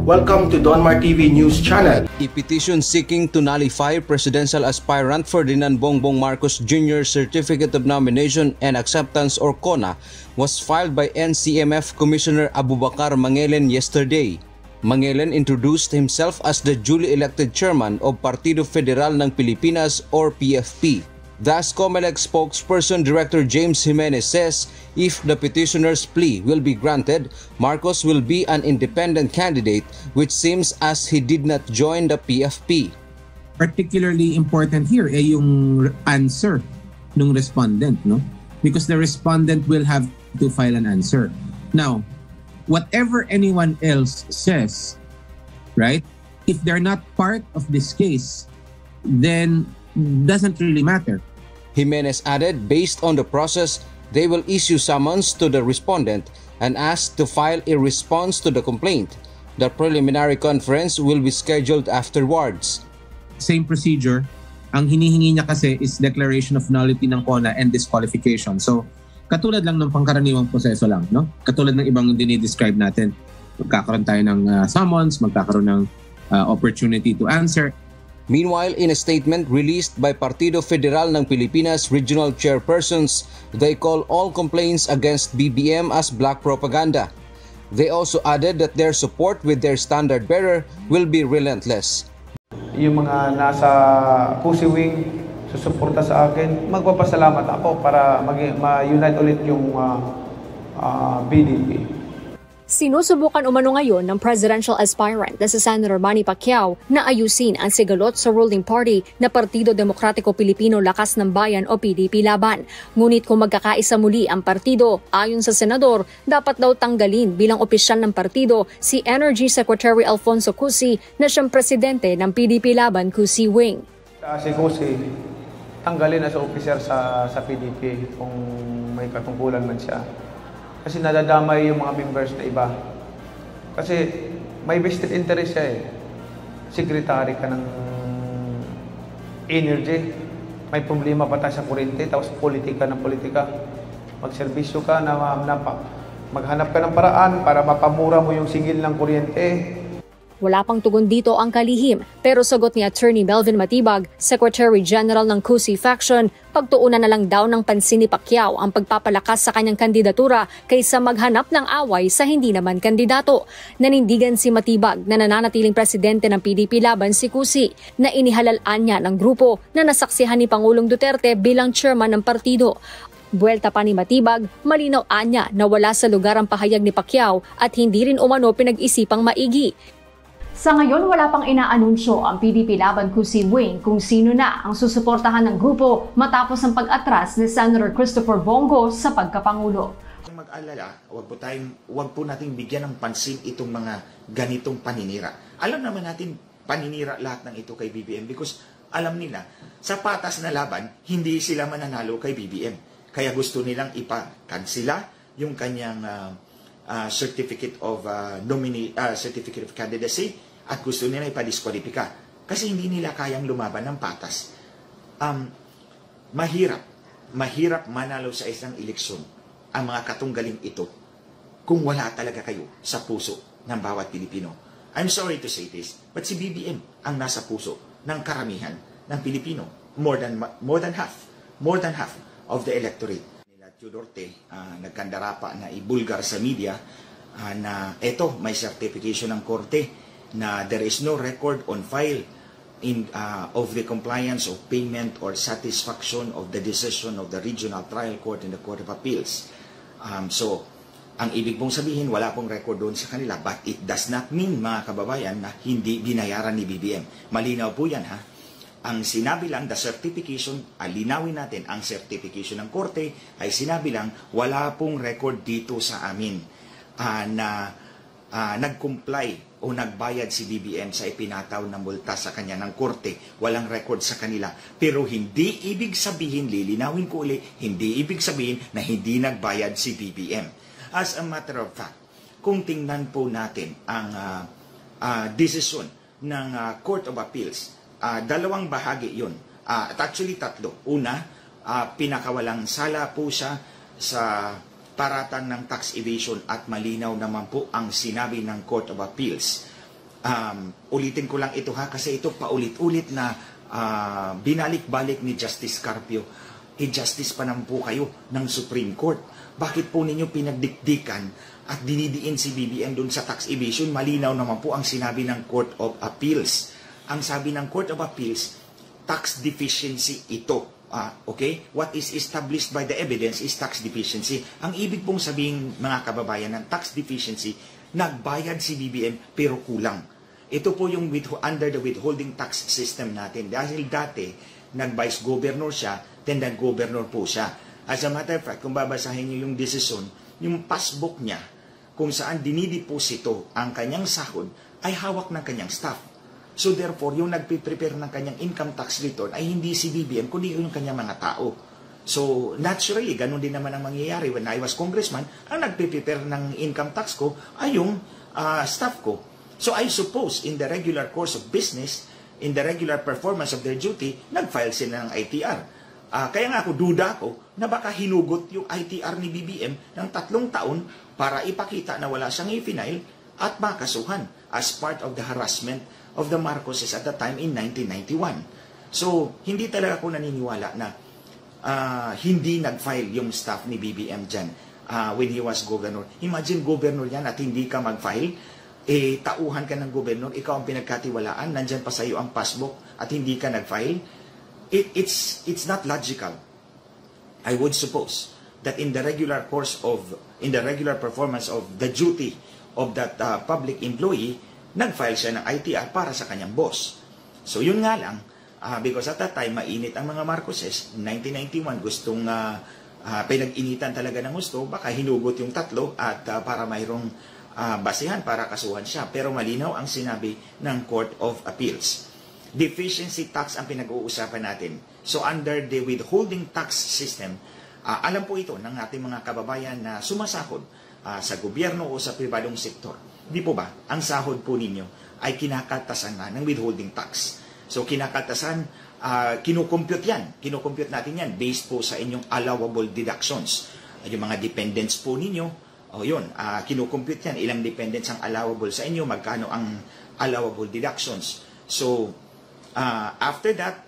Welcome to Donmar TV News Channel. A petition seeking to nullify presidential aspirant Ferdinand Bongbong Marcos Jr.'s Certificate of Nomination and Acceptance or CONA was filed by NCMF Commissioner Abubakar Mangelen yesterday. Mangelen introduced himself as the duly elected chairman of Partido Federal ng Pilipinas or PFP. Thus, COMELEC spokesperson Director James Jimenez says if the petitioner's plea will be granted, Marcos will be an independent candidate, which seems as he did not join the PFP. Particularly important here ay yung answer ng respondent, no? Because the respondent will have to file an answer. Now, whatever anyone else says, right? If they're not part of this case, then doesn't really matter. Jimenez added, based on the process, they will issue summons to the respondent and ask to file a response to the complaint. The preliminary conference will be scheduled afterwards. Same procedure. Ang hinihingi niya kasi is declaration of nullity ng CONA and disqualification. So, katulad lang ng pangkaraniwang proseso lang, no? Katulad ng ibang dinidescribe natin. Magkakaroon tayo ng summons, magkakaroon ng opportunity to answer. Meanwhile, in a statement released by Partido Federal ng Pilipinas Regional Chairpersons, they call all complaints against BBM as black propaganda. They also added that their support with their standard bearer will be relentless. Yung mga nasa Pusi Wing susuporta sa akin, magpapasalamat ako para ma-unite ulit yung BDP. Sinusubukan umano ngayon ng presidential aspirant na si Senator Manny Pacquiao na ayusin ang sigalot sa ruling party na Partido Demokratiko Pilipino Lakas ng Bayan o PDP Laban. Ngunit kung magkakaisa muli ang partido, ayon sa senador, dapat daw tanggalin bilang opisyal ng partido si Energy Secretary Alfonso Cusi na siyang presidente ng PDP Laban Cusi Wing. Si Cusi, tanggalin na sa opisyal sa PDP kung may katungkulan man siya. Kasi nadadamay yung mga members na iba. Kasi may vested interest siya eh. Secretary ka ng energy. May problema pa tayo sa kuryente, tapos politika ng politika. Magserbisyo ka, maghanap ka ng paraan para mapamura mo yung singil ng kuryente. Wala pang tugon dito ang kalihim, pero sagot ni Attorney Melvin Matibag, Secretary General ng Cusi Faction, pagtuunan na lang daw ng pansin ni Pacquiao ang pagpapalakas sa kanyang kandidatura kaysa maghanap ng away sa hindi naman kandidato. Nanindigan si Matibag na nananatiling presidente ng PDP Laban si Cusi na inihalalان niya ng grupo na nasaksihan ni Pangulong Duterte bilang chairman ng partido. Buwelta pa ni Matibag, malinaw anya na wala sa lugar ang pahayag ni Pacquiao at hindi rin umano pinag-isipang maigi. Sa ngayon, wala pang inaanunsyo ang PDP Laban Cusi Wing kung sino na ang susuportahan ng grupo matapos ang pag-atras ni Senator Christopher Bongo sa pagkapangulo. Mag-alala, wag po nating bigyan ng pansin itong mga ganitong paninira. Alam naman natin paninira lahat ng ito kay BBM because alam nila sa patas na laban, hindi sila mananalo kay BBM. Kaya gusto nilang ipakansila yung kanyang certificate of certificate of candidacy at gusto nila ipadiskwalipika kasi hindi nila kayang lumaban ng patas. Mahirap manalo sa isang eleksyon ang mga katunggaling ito kung wala talaga kayo sa puso ng bawat Pilipino. I'm sorry to say this, but si BBM ang nasa puso ng karamihan ng Pilipino. More than half of the electorate. Duterte, nagkandara pa na ibulgar sa media na eto may certification ng korte na there is no record on file of the compliance of payment or satisfaction of the decision of the Regional Trial Court and the Court of Appeals. So, ang ibig pong sabihin, wala pong record doon sa kanila, but it does not mean, mga kababayan, na hindi binayaran ni BBM. Malinaw po yan, ha? Ang sinabi lang, the certification, linawin natin, ang certification ng korte ay sinabi lang, wala pong record dito sa amin na nag-comply o nagbayad si BBM sa ipinataw na multa sa kanya ng korte. Walang record sa kanila. Pero hindi ibig sabihin, lilinawin ko ulit, hindi ibig sabihin na hindi nagbayad si BBM. As a matter of fact, kung tingnan po natin ang desisyon ng Court of Appeals, dalawang bahagi yun. At actually tatlo. Una, pinakawalang sala po siya sa paratang ng tax evasion at malinaw naman po ang sinabi ng Court of Appeals Ulitin ko lang ito ha, kasi ito paulit-ulit na binalik-balik ni Justice Carpio. Justice pa naman po kayo ng Supreme Court. Bakit po ninyo pinagdikdikan at dinidiin si BBM doon sa tax evasion? Malinaw naman po ang sinabi ng Court of Appeals. Ang sabi ng Court of Appeals, tax deficiency ito. Okay? What is established by the evidence is tax deficiency. Ang ibig pong sabihin, mga kababayan, ng tax deficiency, nagbayad si BBM pero kulang. Ito po yung under the withholding tax system natin. Dahil dati, nag-vice governor siya, then nag-governor po siya. As a matter of fact, kung babasahin niyo yung decision, yung passbook niya, kung saan dinideposito ang kanyang sahod, ay hawak ng kanyang staff. So therefore, yung nagpiprepare ng kanyang income tax return ay hindi si BBM, kundi yung kanyang mga tao. So naturally, ganun din naman ang mangyayari. When I was congressman, ang nagpiprepare ng income tax ko ay yung staff ko. So I suppose, in the regular course of business, in the regular performance of their duty, nag-file sila ng ITR. Kaya nga ako, duda ko, na baka hinugot yung ITR ni BBM ng 3 taon para ipakita na wala siyang i-file at makasuhan as part of the harassment of the Marcoses at the time in 1991. So, hindi talaga ako naniniwala na hindi nag-file yung staff ni BBM dyan when he was governor. Imagine, governor yan at hindi ka mag-file. Tauhan ka ng governor, ikaw ang pinagkatiwalaan, nandyan pa sa iyo ang passbook at hindi ka nag-file. It's not logical. I would suppose that in the regular performance of the duty of that public employee, nag-file siya ng ITR para sa kanyang boss. So yun nga lang, because at that time, mainit ang mga Marcoses, 1991, gustong pinag-initan talaga ng gusto, baka hinugot yung 3 at para mayroong basihan para kasuhan siya. Pero malinaw ang sinabi ng Court of Appeals. Deficiency tax ang pinag-uusapan natin. So under the withholding tax system, alam po ito ng ating mga kababayan na sumasahod sa gobyerno o sa pribadong sektor. Di po ba? Ang sahod po ninyo ay kinakaltasan na ng withholding tax. So kinakaltasan, kinukompute yan. Kinukompute natin yan based po sa inyong allowable deductions. Yung mga dependents po ninyo, kinukompute yan. Ilang dependents ang allowable sa inyo, magkano ang allowable deductions. So, after that,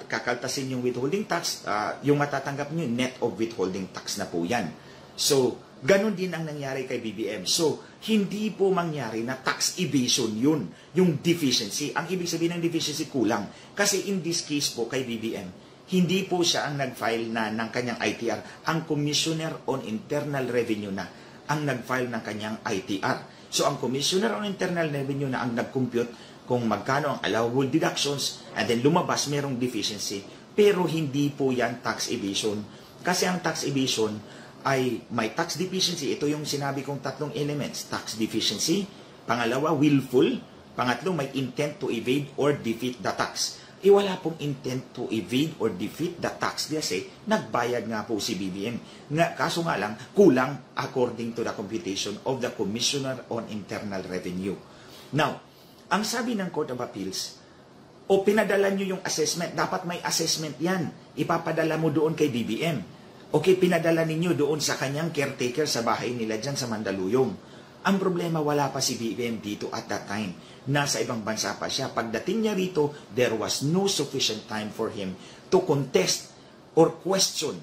kakaltasin yung withholding tax, yung matatanggap nyo, net of withholding tax na po yan. So, ganun din ang nangyari kay BBM. So, hindi po mangyari na tax evasion yun, yung deficiency. Ang ibig sabihin ng deficiency, kulang. Kasi in this case po kay BBM, hindi po siya ang nag-file na ng kanyang ITR. Ang Commissioner on Internal Revenue na ang nag-file ng kanyang ITR. So, ang Commissioner on Internal Revenue na ang nag-compute kung magkano ang allowable deductions and then lumabas merong deficiency. Pero hindi po yan tax evasion. Kasi ang tax evasion ay may tax deficiency. Ito yung sinabi kong 3 elements. Tax deficiency. Pangalawa, willful. Pangatlo, may intent to evade or defeat the tax. Wala pong intent to evade or defeat the tax kasi nagbayad nga po si BBM. Kaso nga lang, kulang according to the computation of the Commissioner on Internal Revenue. Now, ang sabi ng Court of Appeals, pinadala nyo yung assessment, dapat may assessment yan. Ipapadala mo doon kay BBM. Okay, pinadala ninyo doon sa kanyang caretaker sa bahay nila dyan sa Mandaluyong. Ang problema, wala pa si BBM dito at that time. Nasa ibang bansa pa siya. Pagdating niya rito, there was no sufficient time for him to contest or question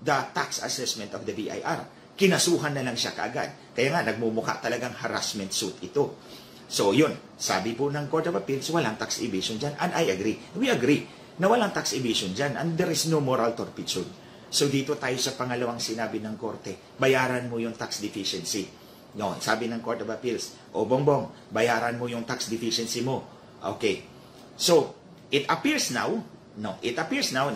the tax assessment of the BIR. Kinasuhan na lang siya kaagad. Kaya nga, nagmumukha talagang harassment suit ito. So, yun. Sabi po ng Court of Appeals, walang tax evasion dyan. And I agree. We agree na walang tax evasion dyan. And there is no moral turpitude. So, dito tayo sa pangalawang sinabi ng Korte. Bayaran mo yung tax deficiency. No, sabi ng Court of Appeals, Bongbong, bayaran mo yung tax deficiency mo. Okay. So, it appears now na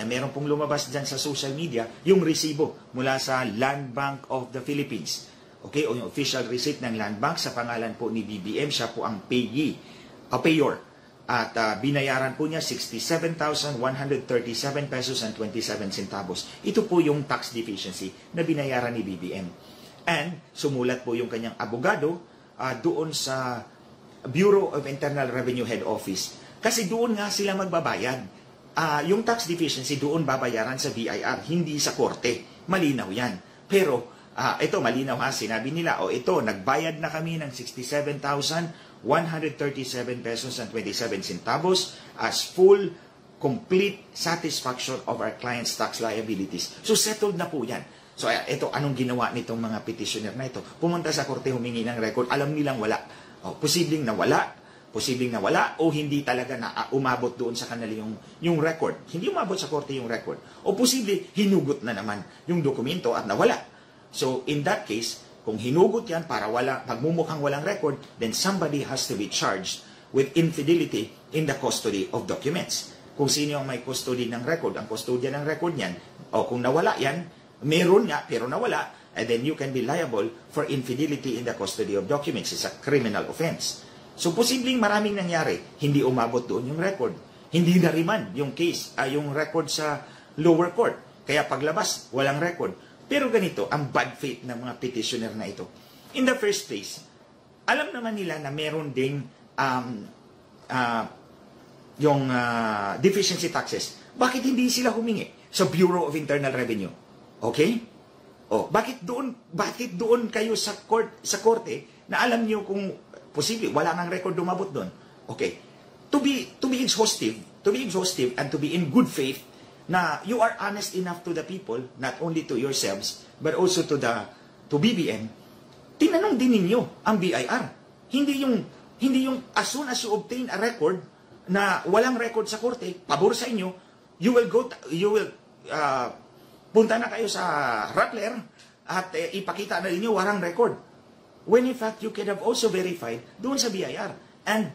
meron pong lumabas dyan sa social media yung resibo mula sa Land Bank of the Philippines. Okay, o yung official receipt ng Land Bank sa pangalan po ni BBM, siya po ang payor. At binayaran po niya 67,137 pesos and 27 centavos. Ito po yung tax deficiency na binayaran ni BBM. And sumulat po yung kanyang abogado doon sa Bureau of Internal Revenue Head Office. Kasi doon nga sila magbabayad. Yung tax deficiency doon babayaran sa BIR, hindi sa korte. Malinaw yan. Pero ito malinaw ha, sinabi nila, ito, nagbayad na kami ng 67,137 pesos and 27 centavos as full, complete satisfaction of our clients' tax liabilities. So settled na po yan. So ito, anong ginawa nitong mga petitioner na ito? Pumunta sa korte, humingi ng record, alam nilang wala. Posibleng nawala o hindi talaga na umabot doon sa kanila yung record. Hindi umabot sa korte yung record. O posible, hinugot na naman yung dokumento at nawala. So, in that case, kung hinugot yan para pagmumukhang walang record, then somebody has to be charged with infidelity in the custody of documents. Kung sino ang may custody ng record, ang custodian ng record niyan, o kung nawala yan, meron nga pero nawala, and then you can be liable for infidelity in the custody of documents. It's a criminal offense. So, posibleng maraming nangyari, hindi umabot doon yung record. Hindi na-remand yung case, yung record sa lower court. Kaya paglabas, walang record. Pero ganito, ang bad faith ng mga petitioner na ito. In the first place, alam naman nila na meron ding yung deficiency taxes. Bakit hindi sila humingi sa Bureau of Internal Revenue? Okay? Bakit doon kayo sa korte na alam niyo kung posible wala nang record dumabot doon? Okay. To be exhaustive and to be in good faith na you are honest enough to the people, not only to yourselves, but also to BBM, tinanong din ninyo ang BIR. Hindi yung as soon as you obtain a record na walang record sa korte, pabor sa inyo, you will punta na kayo sa Rappler at ipakita na ninyo walang record. When in fact, you could have also verified doon sa BIR. And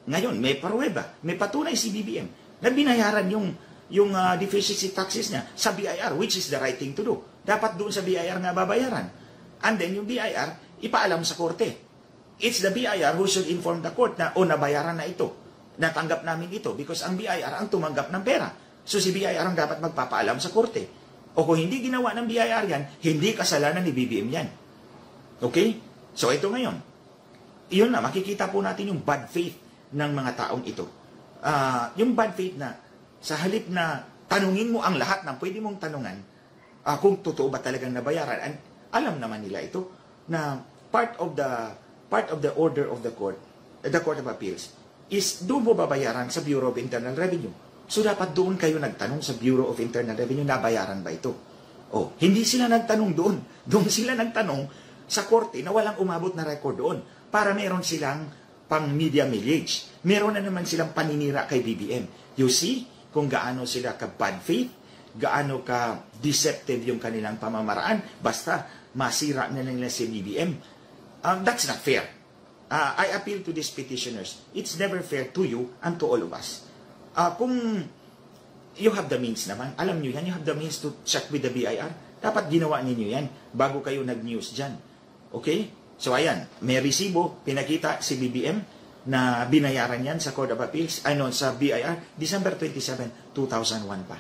ngayon, may paruweba, may patunay si BBM na binayaran yung deficiency taxes niya sa BIR, which is the right thing to do. Dapat doon sa BIR nga babayaran. And then yung BIR, ipaalam sa korte. It's the BIR who should inform the court na, nabayaran na ito. Natanggap namin ito because ang BIR ang tumanggap ng pera. So si BIR ang dapat magpapaalam sa korte. O kung hindi ginawa ng BIR yan, hindi kasalanan ni BBM yan. Okay? So ito ngayon. Iyon na, makikita po natin yung bad faith ng mga taong ito. Yung bad faith na sa halip na tanungin mo ang lahat ng pwede mong tanungan kung totoo ba talagang nabayaran. And alam naman nila ito na part of the order of the Court of Appeals is doon mo babayaran sa Bureau of Internal Revenue. So dapat doon kayo nagtanong sa Bureau of Internal Revenue, nabayaran ba ito? Hindi sila nagtanong doon. Doon sila nagtanong sa korte na walang umabot na record doon para meron silang pang media millage. Meron na naman silang paninira kay BBM. You see kung gaano sila ka bad faith, gaano ka deceptive yung kanilang pamamaraan, basta masira na nila si BBM. That's not fair. I appeal to these petitioners. It's never fair to you and to all of us. Kung you have the means naman, alam nyo yan, you have the means to check with the BIR, dapat ginawa ninyo yan bago kayo nag-news dyan. Okay? So ayan, may resibo, pinakita si BBM na binayaran yan sa Court of Appeals, sa BIR, December 27, 2001 pa.